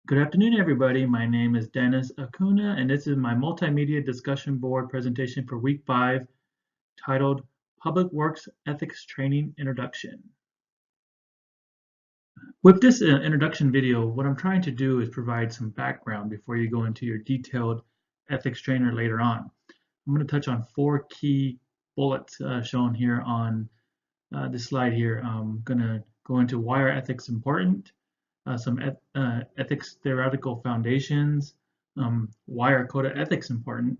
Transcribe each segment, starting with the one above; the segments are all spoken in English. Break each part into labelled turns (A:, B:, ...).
A: Good afternoon, everybody. My name is Dennis Acuna, and this is my multimedia discussion board presentation for week 5, titled Public Works Ethics Training Introduction. With this introduction video, what I'm trying to do is provide some background before you go into your detailed ethics trainer later on. I'm going to touch on 4 key bullets shown here on this slide here. I'm going to go into why are ethics important, some ethics theoretical foundations, why are code of ethics important,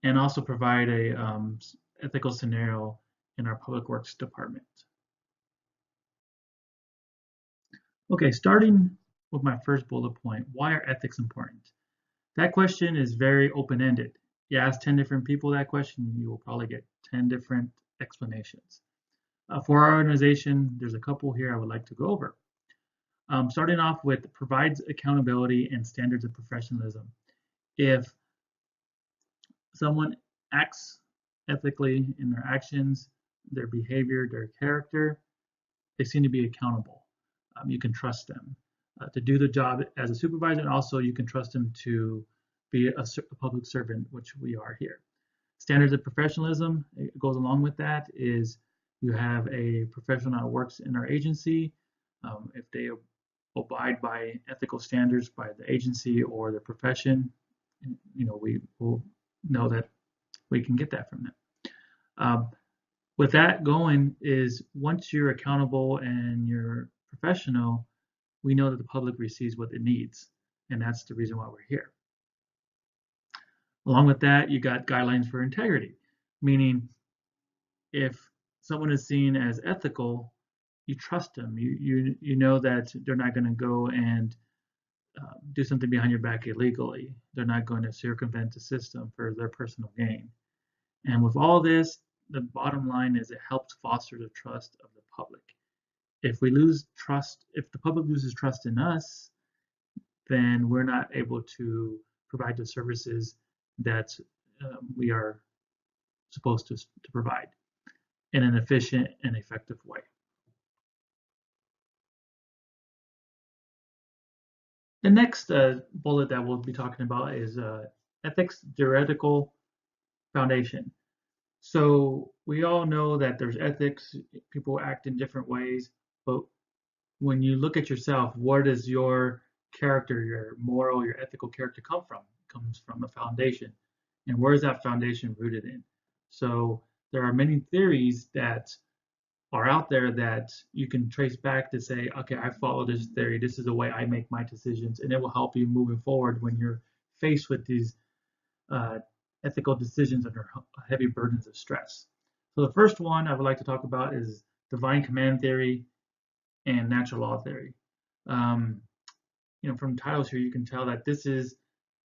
A: and also provide a ethical scenario in our public works department. Okay, starting with my first bullet point, why are ethics important? That question is very open-ended. You ask 10 different people that question, you will probably get 10 different explanations. For our organization, there's a couple here I would like to go over. Starting off with provides accountability and standards of professionalism. If someone acts ethically in their actions, their behavior, their character, they seem to be accountable. You can trust them to do the job as a supervisor, and also you can trust them to be a public servant, which we are here. Standards of professionalism, it goes along with that, is you have a professional that works in our agency. If they abide by ethical standards by the agency or the profession, we will know that we can get that from them. With that going is once you're accountable and you're professional, we know that the public receives what it needs, and that's the reason why we're here. Along with that, you got guidelines for integrity, meaning if someone is seen as ethical, you trust them. You know that they're not going to go and do something behind your back illegally. They're not going to circumvent the system for their personal gain. And with all this, the bottom line is it helps foster the trust of the public. If we lose trust, if the public loses trust in us, then we're not able to provide the services that we are supposed to provide in an efficient and effective way. The next bullet that we'll be talking about is ethics theoretical foundation. So we all know that there's ethics, people act in different ways, but when you look at yourself, where does your character, your moral, your ethical character come from? It comes from a foundation. And where is that foundation rooted in? So there are many theories that are out there that you can trace back to say, okay, I follow this theory. This is the way I make my decisions, and it will help you moving forward when you're faced with these ethical decisions under heavy burdens of stress. So the first one I would like to talk about is divine command theory and natural law theory. From titles here, you can tell that this is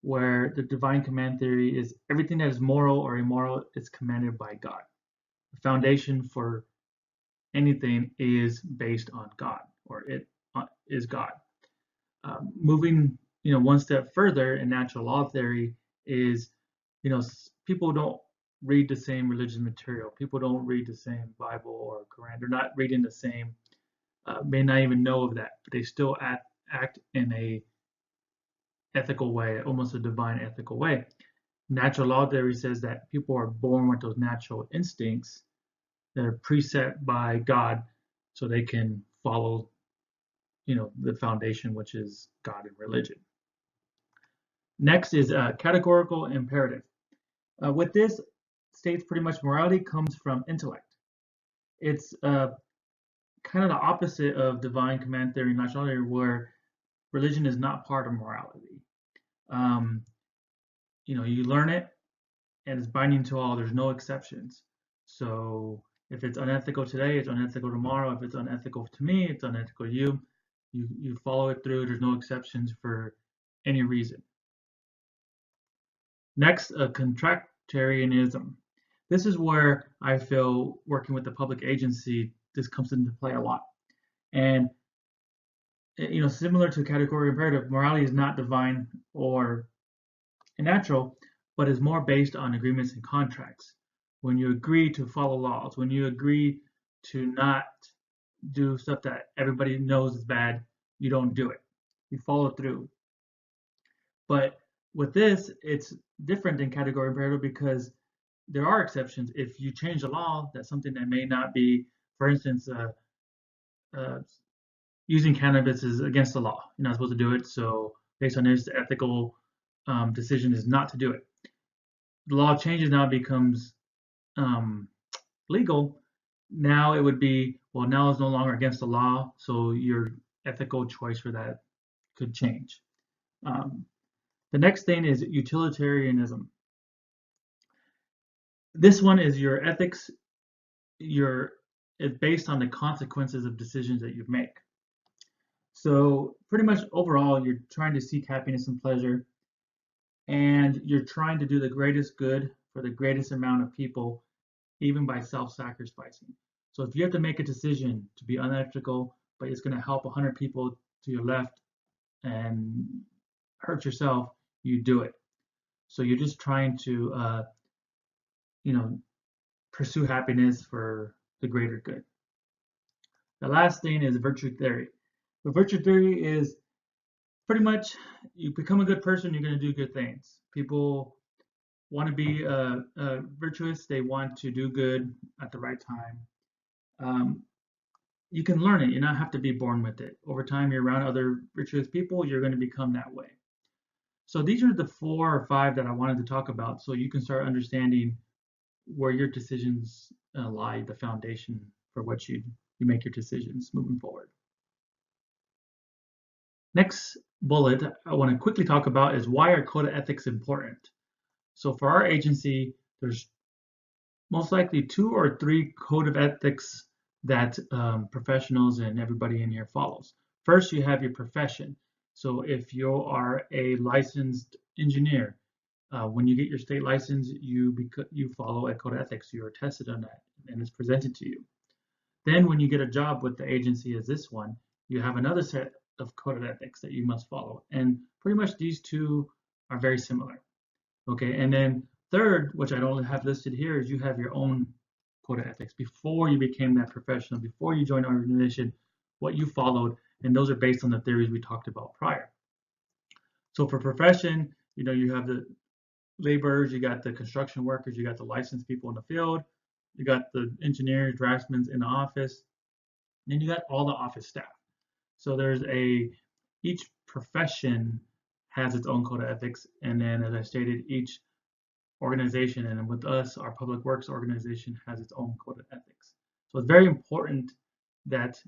A: where the divine command theory is everything that is moral or immoral is commanded by God. The foundation for anything is based on God, or it is God. Moving, one step further in natural law theory is, people don't read the same religious material. People don't read the same Bible or Quran. They're not reading the same, may not even know of that, but they still act in a ethical way, almost a divine ethical way. Natural law theory says that people are born with those natural instincts that are preset by God so they can follow, the foundation, which is God and religion. Next is categorical imperative. With this states pretty much morality comes from intellect. It's kind of the opposite of divine command theory, natural law theory, where religion is not part of morality. You learn it and it's binding to all. There's no exceptions. So if it's unethical today, it's unethical tomorrow. If it's unethical to me, it's unethical to you. You follow it through. There's no exceptions for any reason. Next, contractarianism. This is where I feel working with the public agency, this comes into play a lot. And similar to categorical imperative, morality is not divine or natural, but is more based on agreements and contracts. When you agree to follow laws, when you agree to not do stuff that everybody knows is bad, you don't do it. You follow through. But with this, it's different than category imperative because there are exceptions. If you change the law, that's something that may not be, for instance, uh, using cannabis is against the law. You're not supposed to do it. So based on this, the ethical decision is not to do it. The law changes now, it becomes um, legal. Now it would be, well, now it's no longer against the law, so your ethical choice for that could change. Um, the next thing is utilitarianism. This one is your ethics. It's based on the consequences of decisions that you make. So pretty much overall, you're trying to seek happiness and pleasure, and you're trying to do the greatest good for the greatest amount of people, even by self-sacrificing. So if you have to make a decision to be unethical, but it's going to help 100 people to your left and hurt yourself, you do it. So you're just trying to, you know, pursue happiness for the greater good. The last thing is virtue theory. The virtue theory is pretty much you become a good person, you're going to do good things. People want to be virtuous, they want to do good at the right time. You can learn it, you don't have to be born with it. Over time, you're around other virtuous people, you're going to become that way. So these are the 4 or 5 that I wanted to talk about so you can start understanding where your decisions lie, the foundation for what you make your decisions moving forward. Next bullet I want to quickly talk about is why are code of ethics important? So for our agency, there's most likely 2 or 3 code of ethics that professionals and everybody in here follows. First, you have your profession. So if you are a licensed engineer, when you get your state license, you follow a code of ethics. You are tested on that, and it's presented to you. Then when you get a job with the agency as this one, you have another set of code of ethics that you must follow. And pretty much these 2 are very similar. Okay, and then third, which I don't have listed here, is you have your own code of ethics before you became that professional, before you joined an organization, what you followed, and those are based on the theories we talked about prior. So for profession, you have the laborers, you got the construction workers, you got the licensed people in the field, you got the engineers, draftsmen in the office, and then you got all the office staff. So each profession has its own code of ethics, and then as I stated, each organization, and with us, our public works organization has its own code of ethics. So it's very important that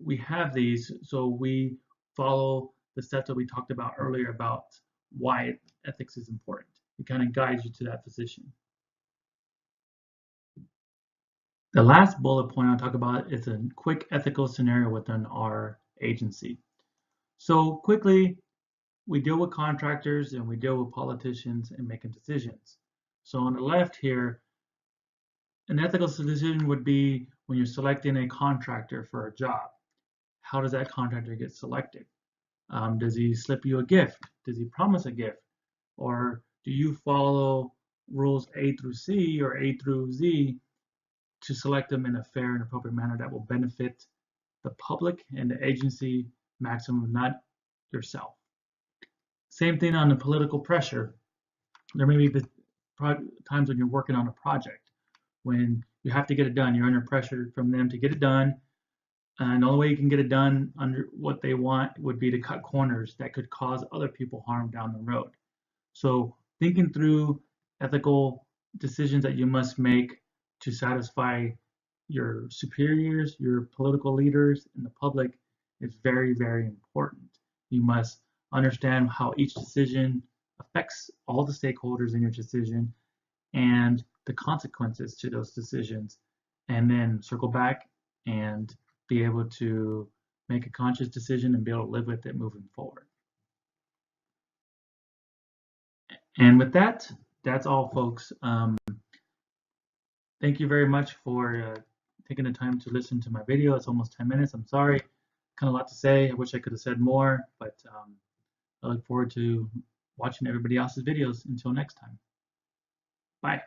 A: we have these so we follow the steps that we talked about earlier about why ethics is important. It kind of guides you to that position. The last bullet point I'll talk about is a quick ethical scenario within our agency. So quickly, we deal with contractors and we deal with politicians and making decisions. So on the left here, an ethical decision would be when you're selecting a contractor for a job. How does that contractor get selected? Does he slip you a gift? Does he promise a gift? Or do you follow rules A through C or A through Z to select them in a fair and appropriate manner that will benefit the public and the agency maximum, not yourself? Same thing on the political pressure. There may be times when you're working on a project when you have to get it done. You're under pressure from them to get it done. And the only way you can get it done under what they want would be to cut corners that could cause other people harm down the road. So thinking through ethical decisions that you must make to satisfy your superiors, your political leaders, and the public is very, very important. You must understand how each decision affects all the stakeholders in your decision and the consequences to those decisions, and then circle back and be able to make a conscious decision and be able to live with it moving forward. And with that, that's all, folks. Thank you very much for taking the time to listen to my video. It's almost 10 minutes. I'm sorry, kind of a lot to say. I wish I could have said more, but I look forward to watching everybody else's videos. Until next time. Bye.